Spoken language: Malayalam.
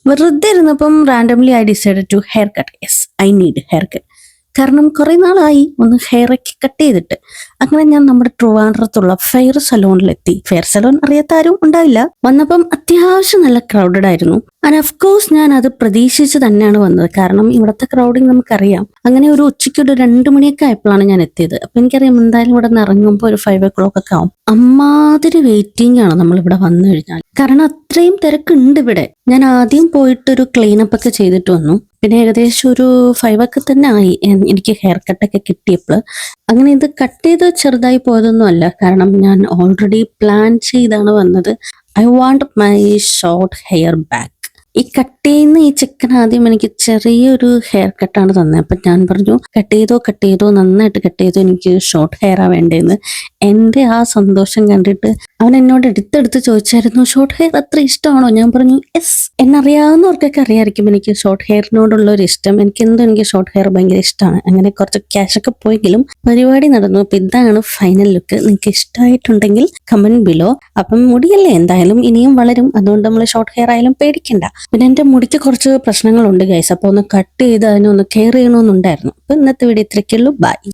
വെറുതെ ഇരുന്നപ്പം randomly I decide to hair cut. Yes, I need hair cut. കാരണം കുറെ നാളായി ഒന്ന് ഹെയറൊക്കെ കട്ട് ചെയ്തിട്ട്. അങ്ങനെ ഞാൻ നമ്മുടെ ട്രിവാൻഡ്രത്തുള്ള ഫെയർ സലൂണിലെത്തി. ഫെയർ സലൂൺ അറിയാത്ത ആരും ഉണ്ടാവില്ല. വന്നപ്പം അത്യാവശ്യം നല്ല ക്രൗഡഡ് ആയിരുന്നു. ആൻഡ് ഓഫ് കോഴ്സ് ഞാൻ അത് പ്രതീക്ഷിച്ച് തന്നെയാണ് വന്നത്. കാരണം ഇവിടുത്തെ ക്രൗഡിങ് നമുക്കറിയാം. അങ്ങനെ ഒരു ഉച്ചയ്ക്ക് ഒരു 2 മണിയൊക്കെ ആയപ്പോഴാണ് ഞാൻ എത്തിയത്. അപ്പൊ എനിക്കറിയാം എന്തായാലും ഇവിടെ നിന്ന് ഇറങ്ങുമ്പോൾ ഒരു 5 o'clock ഒക്കെ ആവും. അമ്മാതിരി വെയിറ്റിംഗ് ആണ് നമ്മൾ ഇവിടെ വന്നു കഴിഞ്ഞാൽ. കാരണം അത്രയും തിരക്കുണ്ട് ഇവിടെ. ഞാൻ ആദ്യം പോയിട്ടൊരു ക്ലീനപ്പ് ഒക്കെ ചെയ്തിട്ട് വന്നു. പിന്നെ ഏകദേശം ഒരു 5 ഒക്കെ തന്നെ ആയി എനിക്ക് ഹെയർ കട്ടൊക്കെ കിട്ടിയപ്പോൾ. അങ്ങനെ ഇത് കട്ട് ചെയ്ത് ചെറുതായി പോയതൊന്നും അല്ല. കാരണം ഞാൻ ഓൾറെഡി പ്ലാൻ ചെയ്താണ് വന്നത്. I want my short hair back. ഈ കട്ട് ചെയ്യുന്ന ഈ ചിക്കൻ ആദ്യം എനിക്ക് ചെറിയൊരു ഹെയർ കട്ടാണ് തന്നെ. അപ്പൊ ഞാൻ പറഞ്ഞു കട്ട് ചെയ്തോ നന്നായിട്ട് കട്ട് ചെയ്തോ, എനിക്ക് ഷോർട്ട് ഹെയറാ വേണ്ടതെന്ന്. എൻ്റെ ആ സന്തോഷം കണ്ടിട്ട് അവൻ എന്നോട് എടുത്തെടുത്ത് ചോദിച്ചായിരുന്നു, ഷോർട്ട് ഹെയർ അത്ര ഇഷ്ടമാണോ? ഞാൻ പറഞ്ഞു യെസ്. എന്നറിയാവുന്നവർക്കൊക്കെ അറിയാമായിരിക്കും എനിക്ക് ഷോർട്ട് ഹെയറിനോടുള്ള ഒരു ഇഷ്ടം. എനിക്ക് ഷോർട്ട് ഹെയർ ഭയങ്കര ഇഷ്ടമാണ്. അങ്ങനെ കുറച്ച് ക്യാഷൊക്കെ പോയെങ്കിലും പരിപാടി നടന്നു. അപ്പൊ ഇതാണ് ഫൈനൽ ലുക്ക്. നിങ്ങൾക്ക് ഇഷ്ടമായിട്ടുണ്ടെങ്കിൽ കമന്റ് ബിലോ. അപ്പം മുടിയല്ലേ, എന്തായാലും ഇനിയും വളരും. അതുകൊണ്ട് നമ്മൾ ഷോർട്ട് ഹെയർ ആയാലും പേടിക്കണ്ട. പിന്നെ എൻ്റെ മുടിക്ക് കുറച്ച് പ്രശ്നങ്ങളുണ്ട് ഗൈസ്. അപ്പോൾ ഒന്ന് കട്ട് ചെയ്ത് അതിനൊന്ന് കെയർ ചെയ്യണമെന്നുണ്ടായിരുന്നു. അപ്പൊ ഇന്നത്തെ വീഡിയോ ഇത്രയ്ക്കുള്ളൂ. ബൈ.